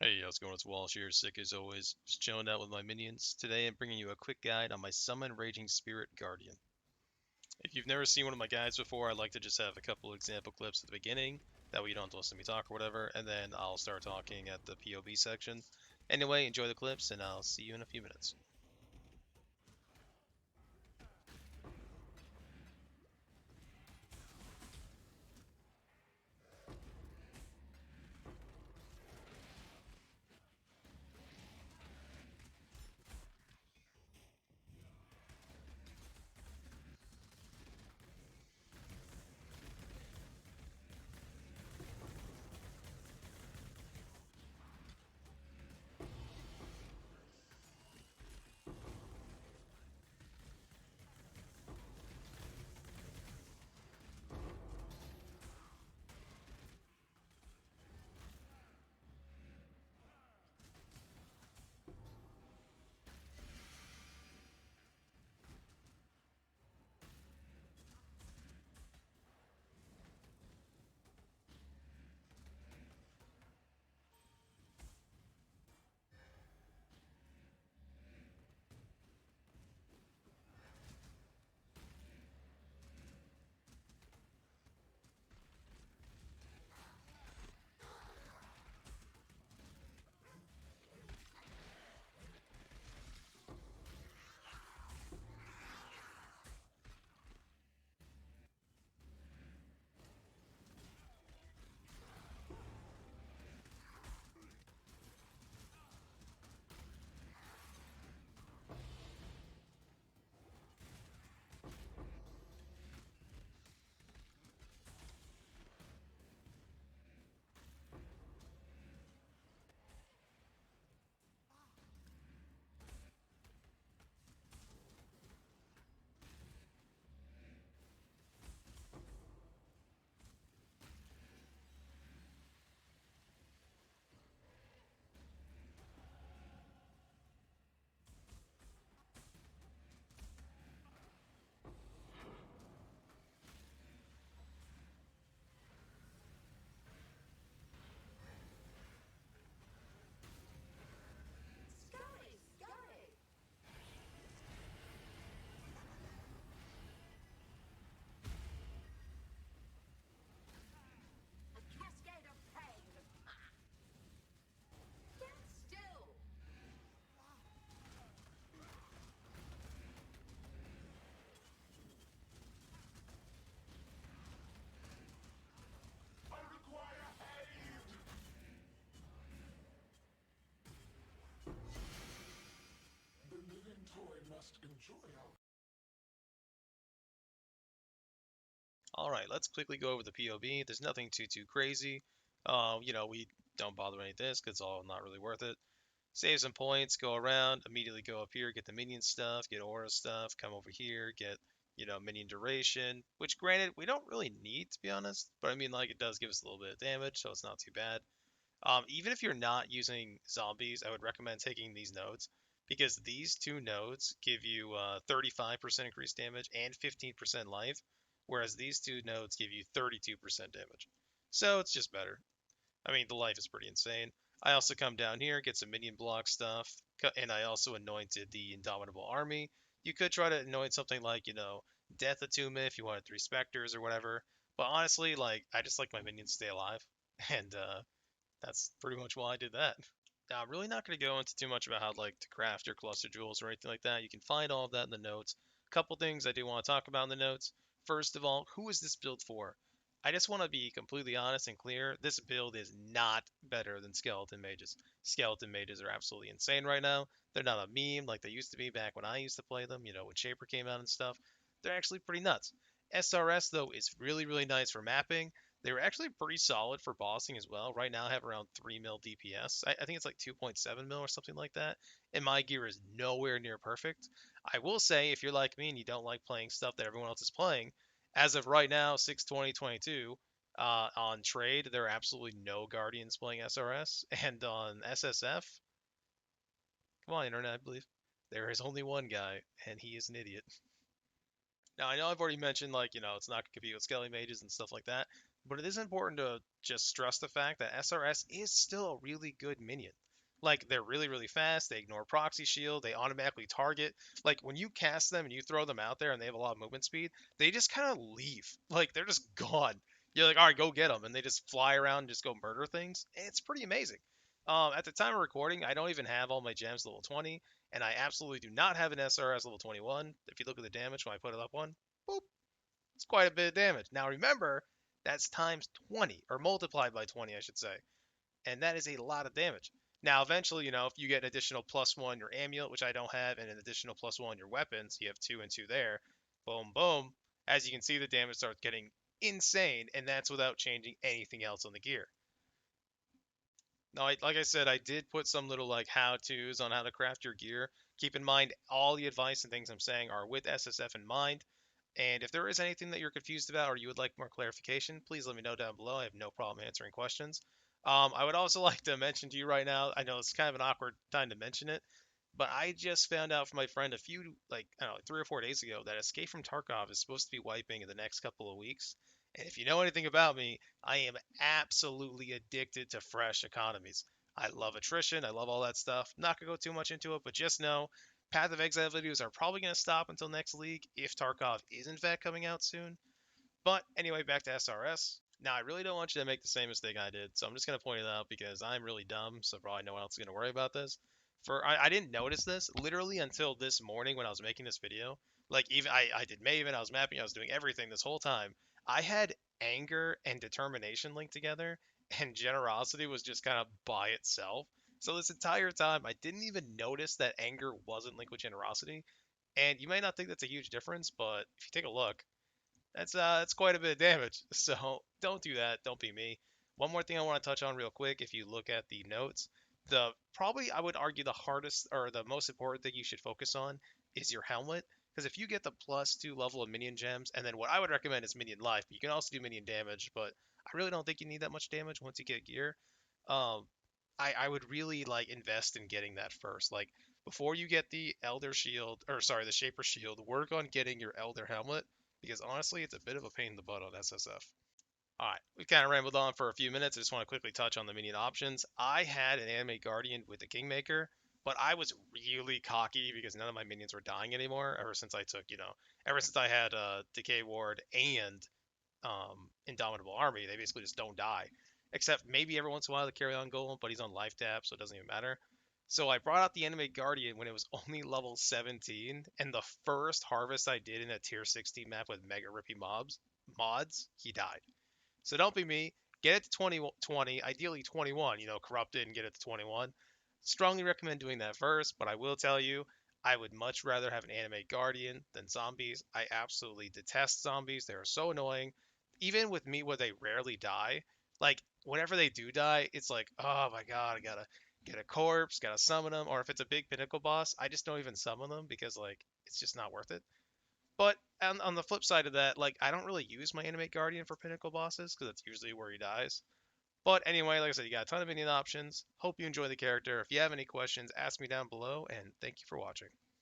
Hey, how's it going? It's Walsh here, sick as always. Just chilling out with my minions. Today I'm bringing you a quick guide on my Summon Raging Spirit Guardian. If you've never seen one of my guides before, I like to just have a couple example clips at the beginning. That way you don't have to listen to me talk or whatever, and then I'll start talking at the POV section. Anyway, enjoy the clips, and I'll see you in a few minutes. Alright, let's quickly go over the POV. There's nothing too crazy. We don't bother any of this because it's all not really worth it. Save some points, go around, immediately go up here, get the minion stuff, get aura stuff, come over here, get, minion duration, which granted, we don't really need to be honest, but I mean, like, it does give us a little bit of damage, so it's not too bad. Even if you're not using zombies, I would recommend taking these nodes because these two nodes give you 35% increased damage and 15% life, whereas these two nodes give you 32% damage. So it's just better. I mean, the life is pretty insane. I also come down here, get some minion block stuff, and I also anointed the Indomitable Army. You could try to anoint something like, Death Attunement if you wanted 3 Spectres or whatever. But honestly, like, I just like my minions stay alive. And that's pretty much why I did that. Now, I'm really not going to go into too much about how like to craft your cluster jewels or anything like that. You can find all of that in the notes. A couple things I do want to talk about in the notes. First of all, who is this build for? I just want to be completely honest and clear. This build is not better than skeleton mages. Skeleton mages are absolutely insane right now. They're not a meme like they used to be back when I used to play them, when Shaper came out and stuff. They're actually pretty nuts. SRS though is really nice for mapping. They were actually pretty solid for bossing as well. Right now I have around 3 mil DPS. I think it's like 2.7 mil or something like that. And my gear is nowhere near perfect. I will say, if you're like me and you don't like playing stuff that everyone else is playing, as of right now, 6/20/22, on trade, there are absolutely no Guardians playing SRS. And on SSF, come on, Internet, I believe, there is only one guy, and he is an idiot. Now, I know I've already mentioned, like, it's not going to compete with Skelly Mages and stuff like that. But it is important to just stress the fact that SRS is still a really good minion. Like, they're really, really fast. They ignore proxy shield. They automatically target. Like, when you cast them and you throw them out there and they have a lot of movement speed, they just kind of leave. Like, they're just gone. You're like, all right, go get them. And they just fly around and just go murder things. It's pretty amazing. At the time of recording, I don't even have all my gems level 20, and I absolutely do not have an SRS level 21. If you look at the damage when I put it up one, boop, it's quite a bit of damage. Now remember, that's times 20, or multiplied by 20, I should say. And that is a lot of damage. Now, eventually, if you get an additional +1 your amulet, which I don't have, and an additional +1 your weapons, you have 2 and 2 there. Boom, boom. As you can see, the damage starts getting insane, and that's without changing anything else on the gear. Now, like I said, I did put some little like how-tos on how to craft your gear. Keep in mind, all the advice and things I'm saying are with SSF in mind. And if there is anything that you're confused about or you would like more clarification, please let me know down below. I have no problem answering questions. I would also like to mention to you right now, I know it's kind of an awkward time to mention it, but I just found out from my friend a few, like, I don't know, like 3 or 4 days ago that Escape from Tarkov is supposed to be wiping in the next couple of weeks. And if you know anything about me, I am absolutely addicted to fresh economies. I love attrition. I love all that stuff. Not going to go too much into it, but just know Path of Exile videos are probably going to stop until next league if Tarkov is in fact coming out soon. But anyway, back to SRS. Now, I really don't want you to make the same mistake I did, so I'm just going to point it out because I'm really dumb, so probably no one else is going to worry about this. I didn't notice this literally until this morning when I was making this video. Like, even I did Maven, I was mapping, I was doing everything this whole time. I had anger and determination linked together, and generosity was just kind of by itself. So this entire time, I didn't even notice that anger wasn't linked with generosity. And you may not think that's a huge difference, but if you take a look, that's quite a bit of damage. So don't do that. Don't be me. One more thing I want to touch on real quick. If you look at the notes, the probably I would argue the hardest or the most important thing you should focus on is your helmet. Because if you get the +2 level of minion gems, and then what I would recommend is minion life, but you can also do minion damage. But I really don't think you need that much damage once you get gear. Um, I would really like invest in getting that first. Like before you get the Elder Shield, or sorry, the Shaper Shield, work on getting your Elder Helmet because honestly, it's a bit of a pain in the butt on SSF. All right, we kind of rambled on for a few minutes. I just want to quickly touch on the minion options. I had an Anime Guardian with the Kingmaker, but I was really cocky because none of my minions were dying anymore ever since I took, ever since I had Decay Ward and Indomitable Army. They basically just don't die, except maybe every once in a while the Carry On Golem, but he's on life tap, so it doesn't even matter. So I brought out the Anime Guardian when it was only level 17, and the first harvest I did in a tier 16 map with mega rippy mods, he died. So don't be me. Get it to 20, ideally 21, corrupted and get it to 21. Strongly recommend doing that first, but I will tell you, I would much rather have an anime guardian than zombies. I absolutely detest zombies. They are so annoying. Even with me where they rarely die, like whenever they do die, it's like, oh my god, I gotta get a corpse, gotta summon them, or if it's a big pinnacle boss, I just don't even summon them because like it's just not worth it. But on the flip side of that, like I don't really use my Animate Guardian for pinnacle bosses because that's usually where he dies. But anyway, like I said, you got a ton of minion options. Hope you enjoy the character. If you have any questions, ask me down below, and thank you for watching.